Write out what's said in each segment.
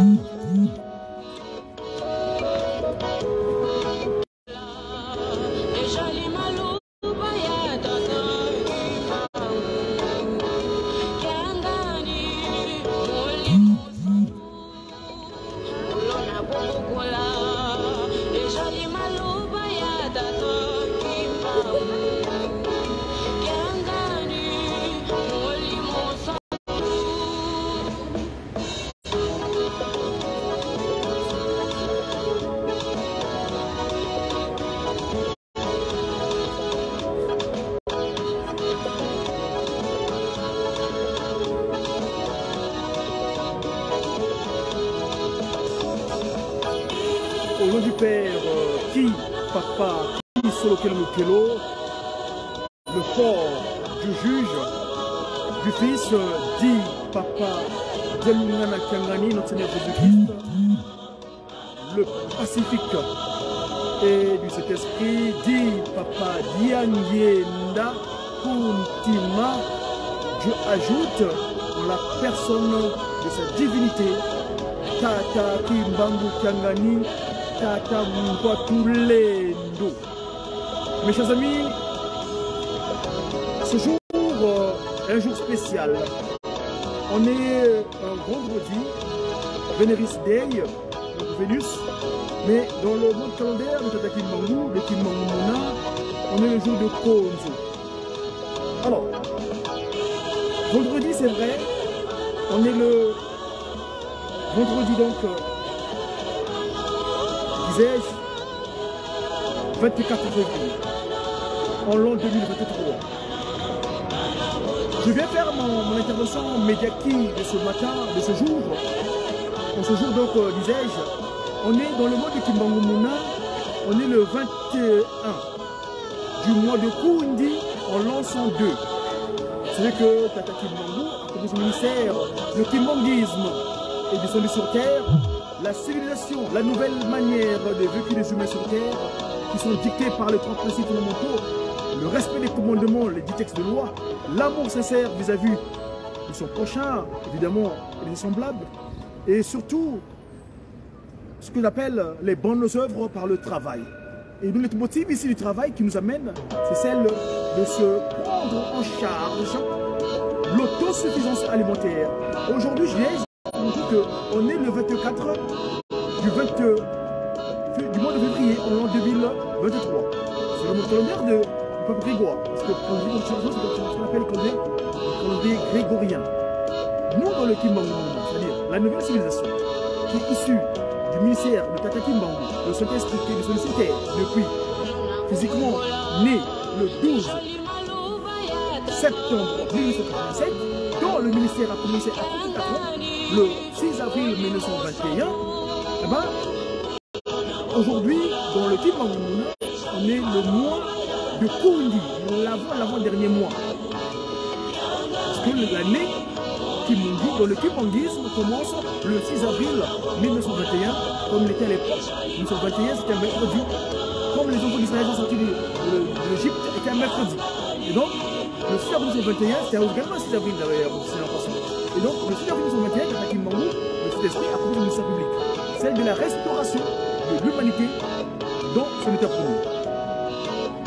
Au nom du Père, qui, Papa, qui, Solo-Kelo, le fort du juge, du Fils, dit, Papa, Delungana Kangani, notre Seigneur Jésus-Christ, le pacifique, et du Saint-Esprit, dit, Papa, Dianyenda, Kuntima, Dieu ajoute la personne de sa divinité, Tata Kimbangu Kangani, Tata Mkwatulendo. Mes chers amis, ce jour est un jour spécial. On est un vendredi, Veneris Day, Vénus, mais dans le monde calendaire de Tata Kimbangu, de Kimbangu Mona, on est le jour de Konzo. Alors, vendredi c'est vrai, on est le vendredi donc, disais-je, 24 février, en l'an 2023. Je viens faire mon intervention médiatique de ce matin, de ce jour. En ce jour donc, disais-je, on est dans le mois de Kimbangu Mona, on est le 21 du mois de Kundi en l'an 102. C'est vrai que Tata Kimbangu, avec son ministère, le kimbanguisme et descendu sur terre, la civilisation, la nouvelle manière de vécu des humains sur terre, qui sont dictés par les trois principes fondamentaux, le respect des commandements, les 10 textes de loi, l'amour sincère vis-à-vis de son prochain, évidemment, et des semblables, et surtout, ce que j'appelle les bonnes œuvres par le travail. Et nous, le motif ici du travail qui nous amène, c'est celle de se prendre en charge l'autosuffisance alimentaire. Aujourd'hui, je dis qu'on est le 24 du mois de février en l'an 2023. C'est le calendrier du peuple grégoire. Parce que quand on dit c'est ce qu'on appelle le calendrier grégorien. Nous, dans le Kimbangu, c'est-à-dire la nouvelle civilisation qui est issue du ministère de Tata Kimbangu, de cet esprit qui est sollicité depuis physiquement né le 12 septembre 1987, dont le ministère a commencé à 34 ans, le 6 avril 1921, eh ben, aujourd'hui, dans le Kimbangu, on est le mois de Kundi, l'avant-dernier mois. Parce que l'année Kimbangu, dans le Kimbanguisme, commence le 6 avril 1921, comme l'était à l'époque. 1921, c'était un mercredi. Comme les enfants d'Israël sont sortis de l'Égypte, c'était un mercredi. Et donc, le 6 avril 1921, c'était également le 6 avril d'ailleurs, et donc, le 6 avril 1921, Tata Kimbangu, le Saint-Esprit a commencé une mission publique, celle de la restauration de l'humanité dans son état premier.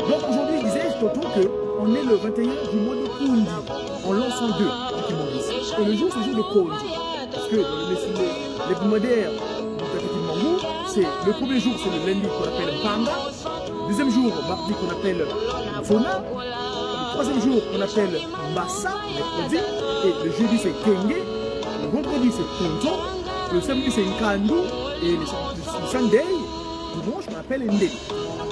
Donc, aujourd'hui, je disais tantôt qu'on est le 21 du mois de Kundi, en l'an 102 du Kimbanguisme. Et le jour, c'est le jour de Konzo. Parce que les hebdomadaires de Tata Kimbangu, c'est le premier jour, c'est le lundi qu'on appelle Panga. Le deuxième jour, mardi, qu'on appelle Zona. Le troisième jour, qu'on appelle Massa, mercredi. Et le jeudi, c'est Kenge. Le vendredi, c'est Konzo. Le samedi, c'est Nkandu. Et le Sunday, dimanche, qu'on appelle Ndé.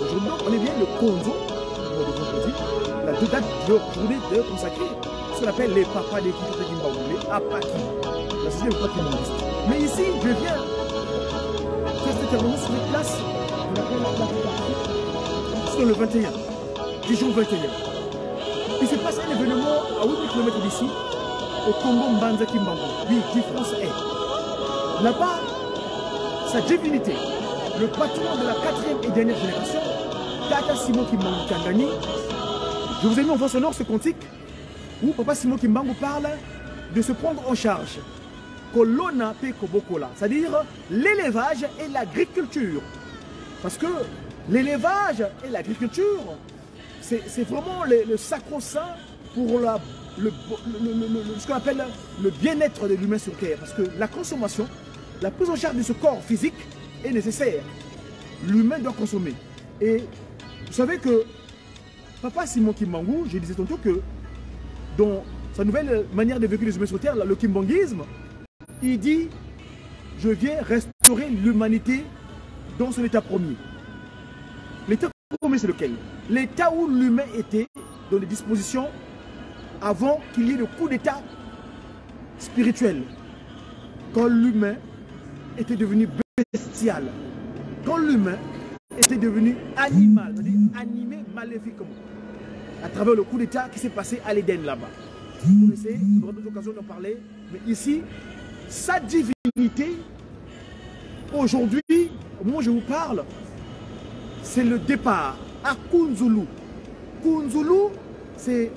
Aujourd'hui, on est bien le Konzo, le vendredi. La deux dates de journée de consacrée. Ce qu'on appelle les papas des Tata Kimbangu, les Apaki. La société de Kimbanguiste. Mais ici, je viens faire cette intervention sur une place qu'on appelle la place sur le 21, Dijon 21. Il s'est passé un événement à 8 km d'ici, au Congo Mbanza Kimbangu. Oui, différence est. Là-bas, sa divinité, le patron de la 4e et dernière génération, Tata Simon Kimbangu Kangani. Je vous ai mis en voix sonore ce cantique où Papa Simon Kimbangu parle de se prendre en charge. Kolona pe Kobokola, c'est-à-dire l'élevage et l'agriculture. Parce que l'élevage et l'agriculture, c'est vraiment le sacro-saint pour ce qu'on appelle le bien-être de l'humain sur Terre. Parce que la consommation, la prise en charge de ce corps physique est nécessaire. L'humain doit consommer. Et vous savez que Papa Simon Kimbangu, je disais tantôt que dans sa nouvelle manière de vécu les humains sur Terre, le kimbanguisme, il dit « Je viens restaurer l'humanité dans son état premier ». L'état premier, c'est lequel? L'état où l'humain était dans les dispositions avant qu'il y ait le coup d'état spirituel. Quand l'humain était devenu bestial. Quand l'humain était devenu animal, c'est-à-dire animé maléfiquement. À travers le coup d'état qui s'est passé à l'Éden là-bas. Vous connaissez, on aura d'autres occasions d'en parler. Mais ici, sa divinité, aujourd'hui, au moment où je vous parle, c'est le départ à Kunzulu. Kunzulu, c'est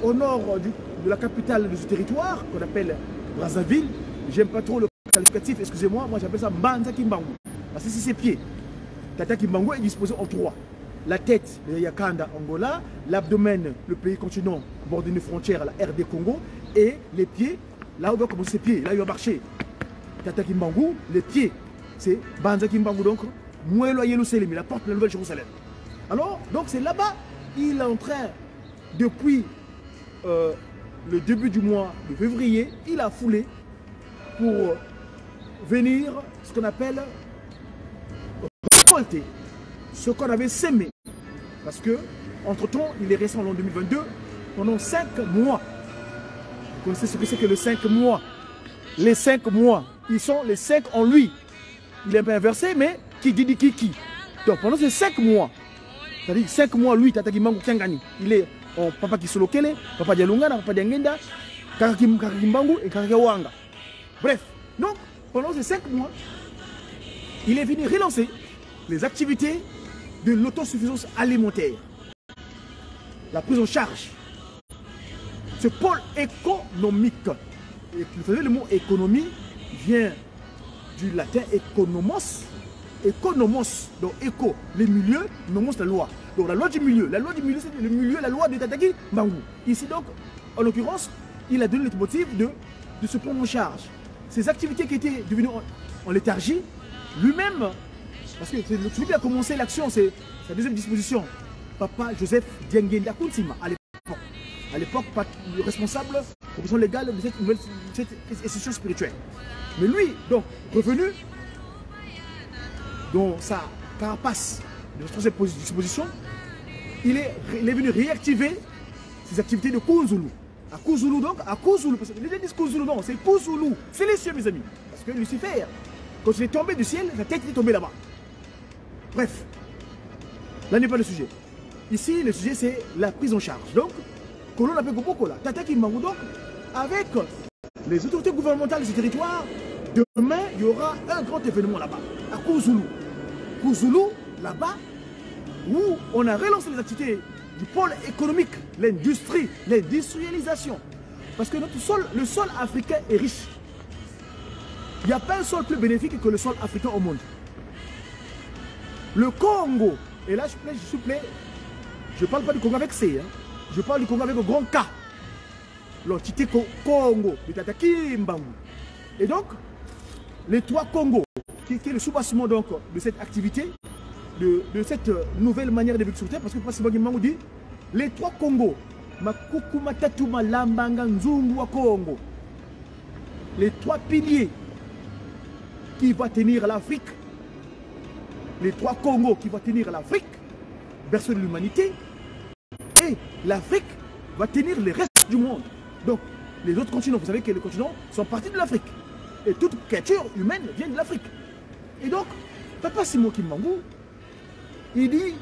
au nord de la capitale de ce territoire, qu'on appelle Brazzaville. J'aime pas trop le qualificatif, excusez-moi, moi j'appelle ça Mbanza Kimbangu. Parce que c'est ses pieds. Tata Kimbangu est disposé en trois. La tête, le Yakanda, Angola, l'abdomen, le pays continent, bord d'une frontière, la RD Congo, et les pieds, là où doit commencer ses pieds, là où il va marcher. Tata Kimbangu, les pieds, c'est Banza Kimbangu, donc, Mouelo Yerusalem, la porte de la Nouvelle Jérusalem. Alors, donc c'est là-bas, il est en train, depuis le début du mois de février, il a foulé pour venir, ce qu'on appelle, récolter ce qu'on avait sémé. Parce que, entre-temps, il est resté en l'an 2022 pendant 5 mois. Vous connaissez ce que c'est que les 5 mois? Les 5 mois, ils sont les 5 en lui. Il est un peu inversé, mais qui dit qui. Donc pendant ces 5 mois, c'est-à-dire 5 mois, lui, Tata Kimbangu Kiangani, il est en Papa Kisolokele, Papa Dialungana, Papa Diangenda, Kaka Kimbangu et Kaka Wanga. Bref, donc pendant ces 5 mois, il est venu relancer les activités de l'autosuffisance alimentaire. La prise en charge. Ce pôle économique. Et vous savez, le mot économie vient du latin économos. Économos, donc éco, les milieux, nomos, la loi. Donc la loi du milieu. La loi du milieu, c'est le milieu, la loi de Tata Kimbangu. Ici donc, en l'occurrence, il a donné le motif de se prendre en charge. Ces activités qui étaient devenues en léthargie, lui-même, parce que celui qui a commencé l'action, c'est sa deuxième disposition. Papa Joseph Diangenda Kunsima, à l'époque, le responsable de la position légale de cette institution spirituelle. Mais lui, donc, revenu dans sa carapace de la troisième disposition, il est venu réactiver ses activités de Kunzulu. À Kunzulu donc, à Kunzulu, parce que les gens disent Kunzulu, non, c'est Kunzulu, c'est les cieux mes amis. Parce que Lucifer, quand il est tombé du ciel, sa tête est tombée là-bas. Bref, là n'est pas le sujet. Ici, le sujet c'est la prise en charge. Donc, Kolon appelle Kobokola, Tata Kimbangu, donc, avec les autorités gouvernementales de ce territoire, demain, il y aura un grand événement là-bas, à Kunzulu. Kunzulu, là-bas, où on a relancé les activités du pôle économique, l'industrie, l'industrialisation. Parce que le sol africain est riche. Il n'y a pas un sol plus bénéfique que le sol africain au monde. Le Congo, et là je ne parle pas du Congo avec C, hein, je parle du Congo avec le grand K. L'entité Congo, de Tata Kimbangu. Et donc, les 3 Congos, qui est le sous-bassement donc de cette activité, de cette nouvelle manière de vivre sur Terre, parce que Papa Simon Kimbangu dit, les 3 Congos, Makukuma Tatuma Lambanga Nzungu Congo, les 3 piliers qui vont tenir l'Afrique, les 3 Congos qui vont tenir l'Afrique, berceau de l'humanité, et l'Afrique va tenir le reste du monde. Donc, les autres continents, vous savez que les continents sont partis de l'Afrique. Et toute créature humaine vient de l'Afrique. Et donc, Papa Simon Kimbangu, il dit,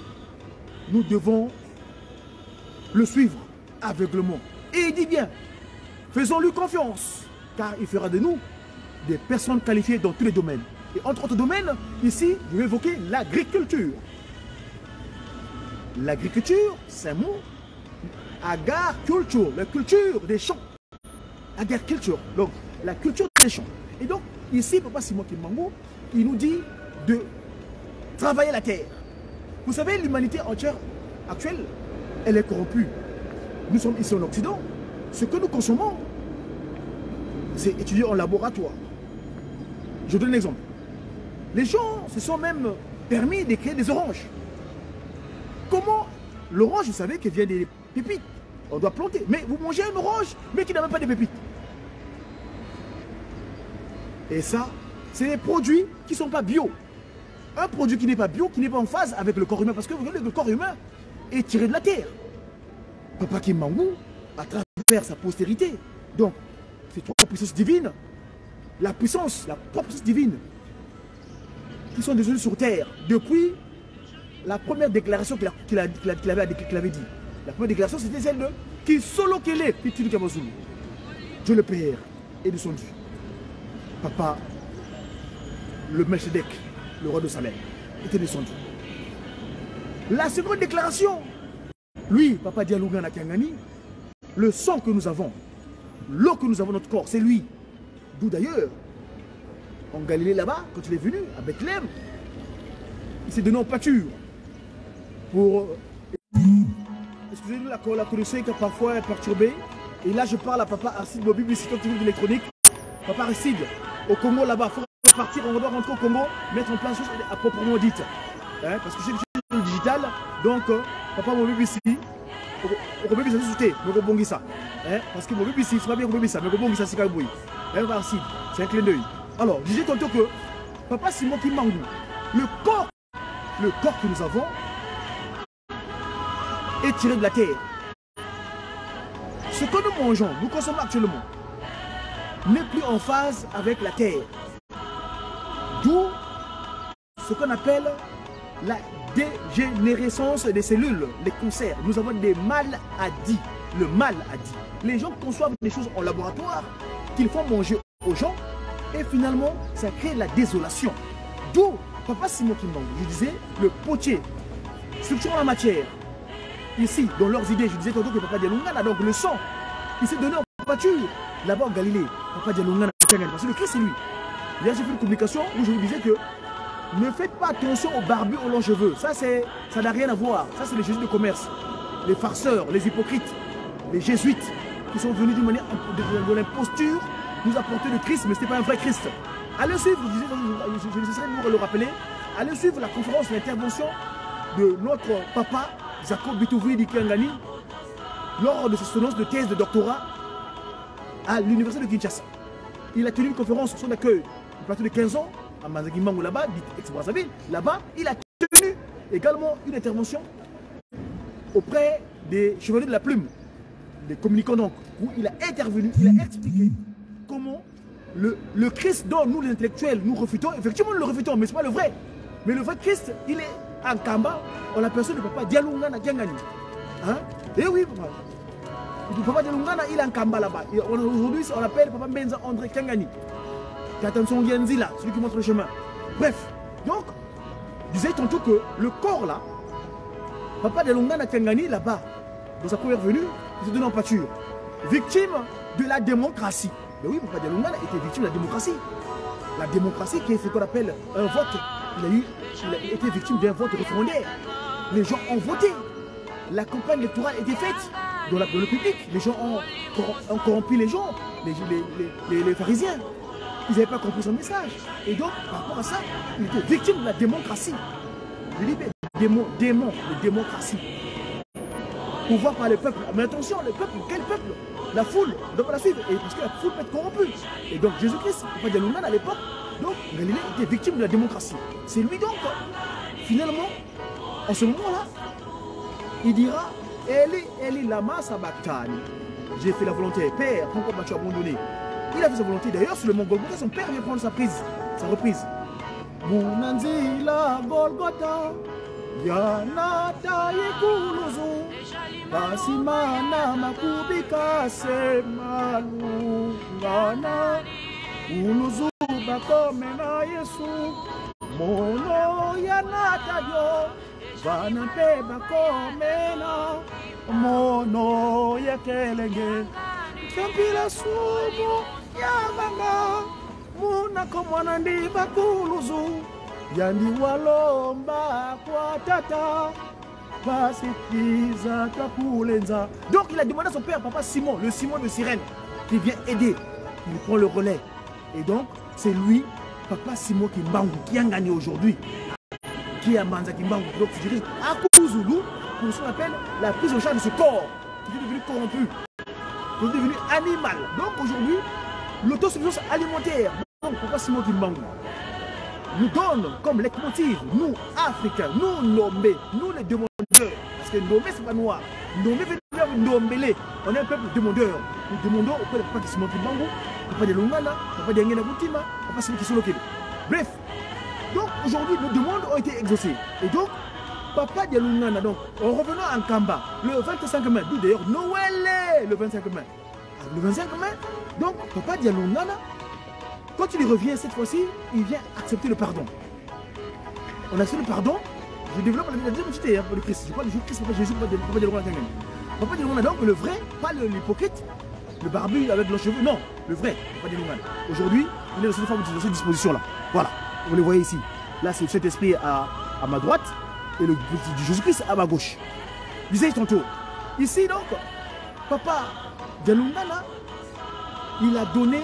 nous devons le suivre aveuglement. Et il dit bien, faisons-lui confiance, car il fera de nous des personnes qualifiées dans tous les domaines. Et entre autres domaines, ici, je vais évoquer l'agriculture. L'agriculture, c'est un mot. Agar culture, la culture des champs. Agriculture. Donc, la culture des champs. Et donc, ici, Papa Simon Kimbangu, il nous dit de travailler la terre. Vous savez, l'humanité entière actuelle, elle est corrompue. Nous sommes ici en Occident. Ce que nous consommons, c'est étudié en laboratoire. Je donne un exemple. Les gens se sont même permis de créer des oranges. Comment l'orange, vous savez, qu'elle vient des pépites. On doit planter. Mais vous mangez une orange, mais qui n'a même pas de pépites. Et ça, c'est des produits qui ne sont pas bio. Un produit qui n'est pas bio, qui n'est pas en phase avec le corps humain. Parce que vous voyez, le corps humain est tiré de la terre. Papa Kimbangu, à travers sa postérité. Donc, c'est trois puissances divines. La puissance, la trois puissances divines, qui sont désolées sur terre depuis la première déclaration qu'il avait dit. La première déclaration, c'était celle de qui solo kele Pitu Kamazulu. Dieu le Père est descendu. Papa, le Melchizedek, le roi de Salem, était descendu. La seconde déclaration, lui, Papa Dialougana Kangani, le sang que nous avons, l'eau que nous avons dans notre corps, c'est lui. D'où d'ailleurs, en Galilée là-bas, quand il est venu, à Bethléem, il s'est donné en pâture pour... Excusez-nous, la connexion qui parfois est perturbée. Et là, je parle à Papa Aristide Bobi, visiteur d'électronique. Papa Aristide, au Congo là-bas, il faut partir, on doit rentrer au Congo, mettre en place chose à proprement dite. Hein, parce que c'est le digital, donc Papa Bobi ici, au Bobi ça se mais au Bongi ça. Parce que Bobi ici, c'est pas bien Bobi ça, mais au Bongi ça c'est quand même. Papa Aristide, c'est un clin d'œil. Alors, je disais tantôt que Papa Simon Kimbangu, le corps que nous avons est tiré de la terre. Ce que nous mangeons, nous consommons actuellement, n'est plus en phase avec la terre. D'où ce qu'on appelle la dégénérescence des cellules, les cancers. Nous avons des maladies. Le maladie. Les gens conçoivent des choses en laboratoire qu'ils font manger aux gens et finalement ça crée la désolation. D'où Papa Simon Kimbangu, je disais, le potier, structurant la matière. Ici, dans leurs idées, je disais tantôt que Papa Dialoungana, donc le sang, il s'est donné en pâture. Là-bas en Galilée, Papa Dialoungana, parce que le Christ c'est lui. Hier j'ai fait une communication où je vous disais que ne faites pas attention aux barbus, aux longs cheveux. Ça n'a rien à voir. Ça c'est les Jésus de commerce. Les farceurs, les hypocrites, les jésuites qui sont venus d'une manière de l'imposture nous apporter le Christ, mais ce n'était pas un vrai Christ. Allez suivre, je essaierai de vous le rappeler, allez suivre la conférence, l'intervention de notre papa, Jacob Bitouvri Dikangani, lors de sa soutenance de thèse de doctorat à l'université de Kinshasa. Il a tenu une conférence sur son accueil du plateau de 15 ans, à Manzaguimangou là-bas, ex-Brazzaville. Là-bas, il a tenu également une intervention auprès des chevaliers de la plume, des communicants donc, où il a intervenu, il a expliqué comment le Christ dont nous les intellectuels nous refutons, effectivement nous le refutons, mais ce n'est pas le vrai. Mais le vrai Christ, il est en Kamba, on l'aperçoit de Papa Dialoungana Kiangani. Hein? Et oui, Papa. Papa Dialoungana, il est en Kamba là-bas. Aujourd'hui, on l'appelle Papa Benza André Kiangani. Qui attend son Yenzi là, celui qui montre le chemin. Bref, donc, je disais tantôt que le corps là, Papa Dialoungana Kiangani là-bas, dans sa première venue, il s'est donné en pâture. Victime de la démocratie. Mais oui, Papa Dialoungana était victime de la démocratie. La démocratie qui est ce qu'on appelle un vote. Il a été victime d'un vote référendaire. Les gens ont voté. La campagne électorale était faite dans le public. Les gens ont corrompu les gens, les pharisiens. Ils n'avaient pas compris son message. Et donc, par rapport à ça, il était victime de la démocratie. Je dis démon de démocratie. Pouvoir par le peuple. Mais attention, le peuple, quel peuple? La foule ne doit pas la suivre. Et parce que la foule peut être corrompue. Et donc, Jésus-Christ, Papa Dialoungana à l'époque, donc Galilée était victime de la démocratie. C'est lui donc, finalement, en ce moment-là, il dira Eli, Eli, lama sabachthani. J'ai fait la volonté, Père, pourquoi m'as-tu abandonné? Il a fait sa volonté. D'ailleurs, sur le mont Golgotha, son père vient prendre sa reprise. Munanzila Golgotha, Yanata Yekuluzu, Basimana Makubika Semalungana, Uluzu Bakomena Yesu, Mono Yanata Yo, Vanampe Bakomena, Mono Yakelenge, Kampila Sumo, Yamanga, Munako Mwanandi Bakuluzu, Yandi Walomba kwa tata, Pasikiza Takulenza. Donc il a demandé à son père, papa Simon, le Simon de Sirène, qui vient aider. Il prend le relais. Et donc, c'est lui, papa Simon Kimbangu, qui a gagné aujourd'hui. Qui a Manza Kimbangu. Donc, je dirais, à Kouzoulou, pour ce qu'on appelle la prise en charge de ce corps, qui est devenu corrompu, qui est devenu animal. Donc, aujourd'hui, l'autosuffisance alimentaire, donc, papa Simon Kimbangu, nous donne comme leitmotiv, nous, Africains, nous, Nombé, nous, les demandeurs, parce que Nombé, c'est pas noir. Nombé, Nombélé, on est un peuple demandeur. Nous demandons auprès de papa Simon Kimbangu, papa de Lungana, papa de Ngena Boutima, papa Simon Kisoloke. Bref, donc aujourd'hui, nos demandes ont été exaucées. Et donc, papa de Lungana, donc, en revenant en Kamba, le 25 mai, d'où d'ailleurs Noël, le 25 mai. Le 25 mai, donc, papa de Lungana, quand il revient cette fois-ci, il vient accepter le pardon. On accepte le pardon. Je développe la deuxième entité pour le Christ. Je parle du Christ, papa Jésus, papa de Lungana. Papa de Lungana, donc, le vrai, pas l'hypocrite, le barbu avec les cheveux, non, le vrai, papa de Lungana. Aujourd'hui, il est dans cette disposition-là. Voilà, vous le voyez ici. Là, c'est cet esprit à ma droite et le petit Jésus-Christ à ma gauche. Disais tantôt. Ici, donc, papa de Lungana, il a donné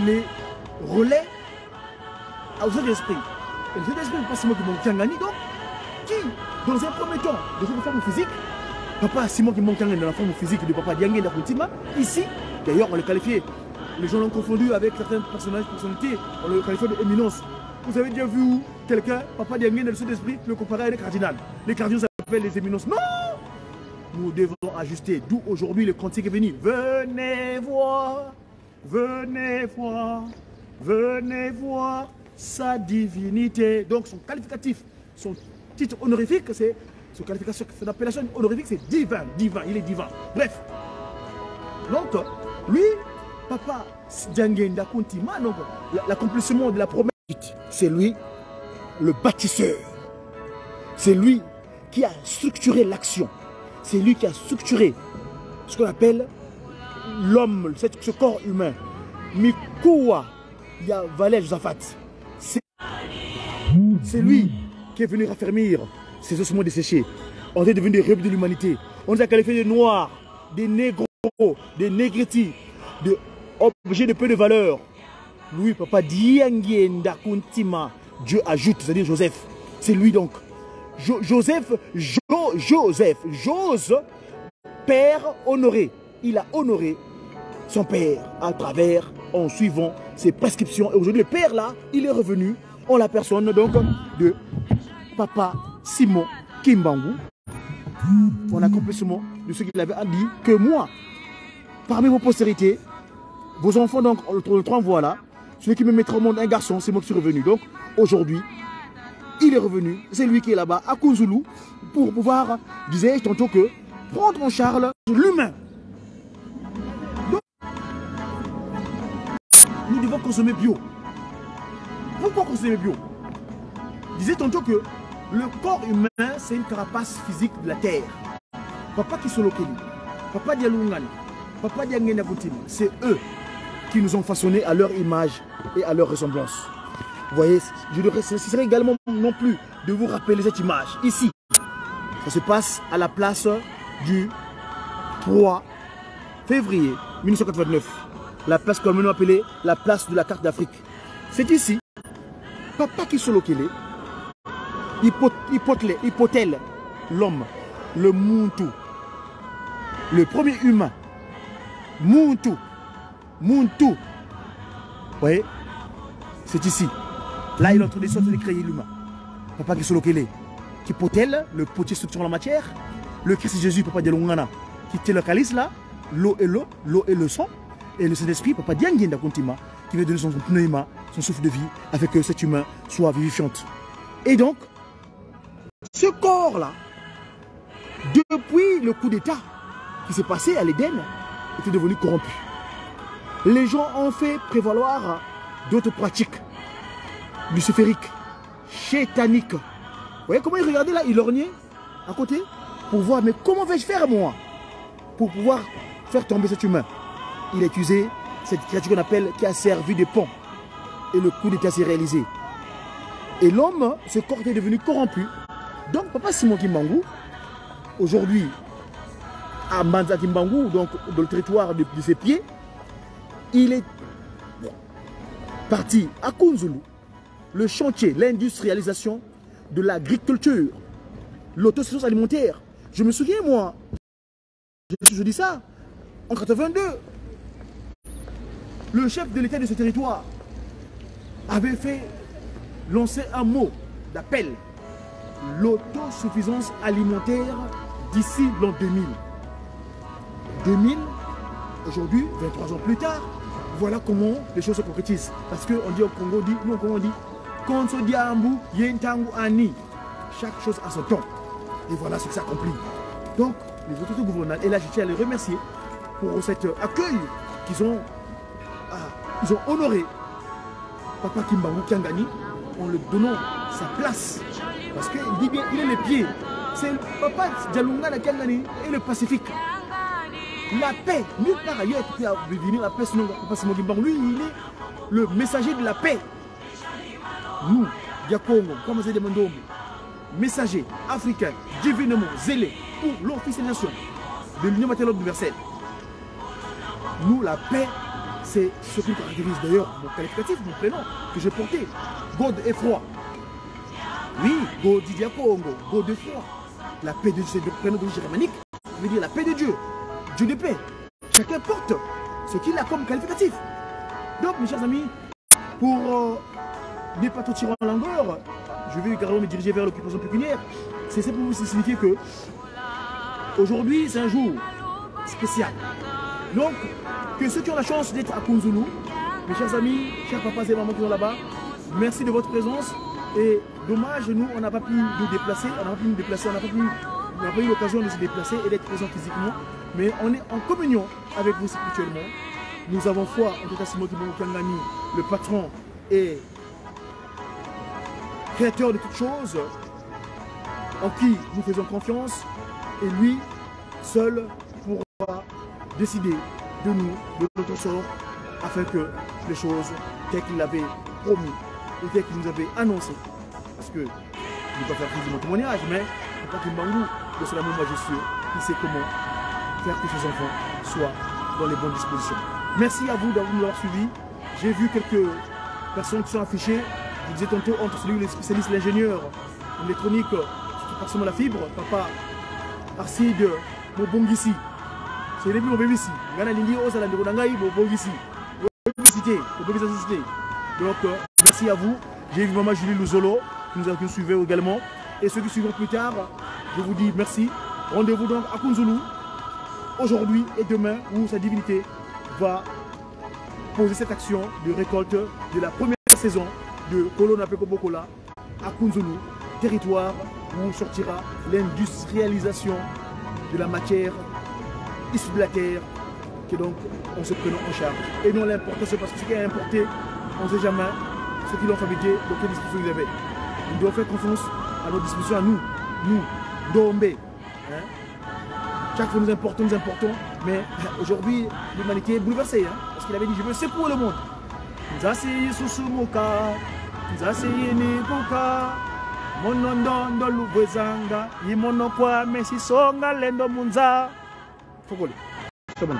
les relais aux autres esprits. Et les autres esprits, pas Simon qui gagné, donc, qui, dans un premier temps, de cette forme physique, papa Simon qui manque dans la forme physique de papa Diangé Ndakuntima, ici, d'ailleurs, on le qualifié, les gens l'ont confondu avec certains personnalités, on le qualifié d'éminence. Vous avez déjà vu quelqu'un, papa Diangé dans le Saint-Esprit, le comparer avec les cardinals. Les cardinaux s'appellent les éminences. Non! Nous devons ajuster, d'où aujourd'hui le cantique est venu. Venez voir. Venez voir sa divinité. Donc son qualificatif, son titre honorifique, c'est son qualification, son appellation honorifique, c'est divin, divin, il est divin. Bref. Donc, lui, papa Diangé Ndakuntima, donc l'accomplissement de la promesse, c'est lui le bâtisseur. C'est lui qui a structuré l'action. C'est lui qui a structuré ce qu'on appelle l'homme, ce corps humain. Mikoua Yavale Josaphat. C'est lui qui est venu raffermir ces ossements desséchés. On est devenu des rebelles de l'humanité. On nous a qualifiés de noirs, des négros, des négritis, d'objets de peu de valeur. Lui, papa Diangé Ndakuntima, Dieu ajoute, c'est-à-dire Joseph. C'est lui donc. Joseph, père honoré. Il a honoré son père à travers, en suivant ses prescriptions. Et aujourd'hui, le père là, il est revenu en la personne donc de papa Simon Kimbangu. En accomplissement de ce qu'il avait dit que moi, parmi vos postérités, vos enfants donc, le 3 voilà, celui qui me mettra au monde un garçon, c'est moi qui suis revenu. Donc aujourd'hui, il est revenu, c'est lui qui est là-bas à Kouzoulou pour pouvoir, disais-je tantôt que, prendre en charge l'humain. Donc, nous devons consommer bio. Pourquoi consommer bio? Disais tantôt que le corps humain, c'est une carapace physique de la terre. Papa Kisolokeli, papa Dialoungan, papa Diangé Ndakuntima, c'est eux qui nous ont façonnés à leur image et à leur ressemblance. Vous voyez, je ne cesserai également non plus de vous rappeler cette image. Ici, ça se passe à la place du 3 février 1989. La place comme nous appelée la place de la carte d'Afrique. C'est ici, papa Kisolokeli, hypothèle l'homme, le Muntu, le premier humain. Muntu. Vous voyez, c'est ici. Là, il est en train de créer l'humain. Papa Kisolokeli, qui potèle, le potier structurant la matière. Le Christ Jésus, papa de Lungana, qui tient le calice là. L'eau et le sang. Et le Saint-Esprit, papa Diangé Ndakuntima, qui veut donner son pneuma, son souffle de vie, afin que cet humain soit vivifiant. Et donc, ce corps-là, depuis le coup d'État qui s'est passé à l'Éden, était devenu corrompu. Les gens ont fait prévaloir d'autres pratiques lucifériques, chétaniques. Vous voyez comment il regardait là, il lorgnait à côté pour voir, mais comment vais-je faire moi pour pouvoir faire tomber cet humain? Il a utilisé cette créature qu'on appelle, qui a servi de pont. Et le coup d'État s'est réalisé. Et l'homme, ce corps est devenu corrompu. Donc, Papa Simon Kimbangu, aujourd'hui, à Manza Kimbangu, donc dans le territoire de ses pieds, il est parti à Kounzoulou, le chantier, l'industrialisation de l'agriculture, l'autosuffisance alimentaire. Je me souviens, moi, j'ai toujours dit ça, en 82, le chef de l'État de ce territoire avait fait lancer un mot d'appel, l'autosuffisance alimentaire d'ici l'an 2000. 2000, aujourd'hui, 23 ans plus tard, voilà comment les choses se concrétisent. Parce qu'on dit au Congo, nous au Congo on dit, Konso Diambu, Yentangu Ani. Chaque chose a son temps. Et voilà ce qui s'accomplit. Donc, les autorités gouvernementales, et là je tiens à les remercier pour cet accueil qu'ils ont, ils ont honoré Papa Kimbangu Kiangani en lui donnant sa place. Parce qu'il dit bien, il est les pieds. C'est Papa Djalunga la Kiangani et le Pacifique. La paix, nulle part ailleurs qui a venir la paix, sinon Papa Simon Kimbangu, lui, il est le messager de la paix. Nous, Diakongo, comme c'est demandé, messager africain, divinement zélé pour l'Office des Nations de l'Union matérielle universelle. Nous, la paix, c'est ce qui caractérise d'ailleurs mon qualificatif, mon prénom que j'ai porté. God et froid. Oui, God Diakongo, God de froid. La paix de Dieu, c'est le prénom d'origine germanique, ça veut dire la paix de Dieu. Dieu de paix. Chacun porte ce qu'il a comme qualificatif. Donc, mes chers amis, pour ne pas tout tirer en longueur, je vais carrément me diriger vers l'occupation pécuniaire. C'est pour vous signifier que aujourd'hui, c'est un jour spécial. Donc, que ceux qui ont la chance d'être à Kounzoulou, mes chers amis, chers papas et mamans qui sont là-bas, merci de votre présence. Et dommage, nous, on n'a pas pu nous déplacer, on n'a pas eu l'occasion de se déplacer et d'être présents physiquement. Mais on est en communion avec vous spirituellement. Nous avons foi en tout cas Simon Kimbangu Kiangani, le patron et créateur de toutes choses, en qui nous faisons confiance, et lui seul pourra décider de nous, de notre sort, afin que les choses telles qu'il l'avait promis et telles qu'il nous avait annoncé. Parce que je ne vais pas faire plus de mon témoignage, mais Papa Kimbangu, de son amour majestueux, il sait comment faire que ses enfants soient dans les bonnes dispositions. Merci à vous d'avoir nous avoir suivis. J'ai vu quelques personnes qui sont affichées. Je disais tantôt entre celui le spécialiste, l'ingénieur en électronique, qui passe la fibre, Papa Arcide Mobongisi. C'est le plus mauvais ici. Donc, merci à vous. J'ai vu Maman Julie Luzolo qui nous a suivi également. Et ceux qui suivront plus tard, je vous dis merci. Rendez-vous donc à Kounzoulou aujourd'hui et demain où sa divinité va poser cette action de récolte de la première saison de Kolona Peko Bokola à Kounzoulou, territoire où sortira l'industrialisation de la matière issue de la terre, que donc on se prenne en charge. Et non l'importation, parce que ce qui est importé, on ne sait jamais ce qu'ils ont fabriqué, dans quelle disposition ils avaient. Ils doivent faire confiance à notre disposition, à nous, Dombé. Hein? Chaque fois nous importons, mais aujourd'hui l'humanité est bouleversée, hein? Parce qu'il avait dit je veux secouer le monde. Nzasi susumuka, nzasi nibuka, monondo lubwezanga, yimono kwa mesisonga lendo munza. Fogole. C'est bon.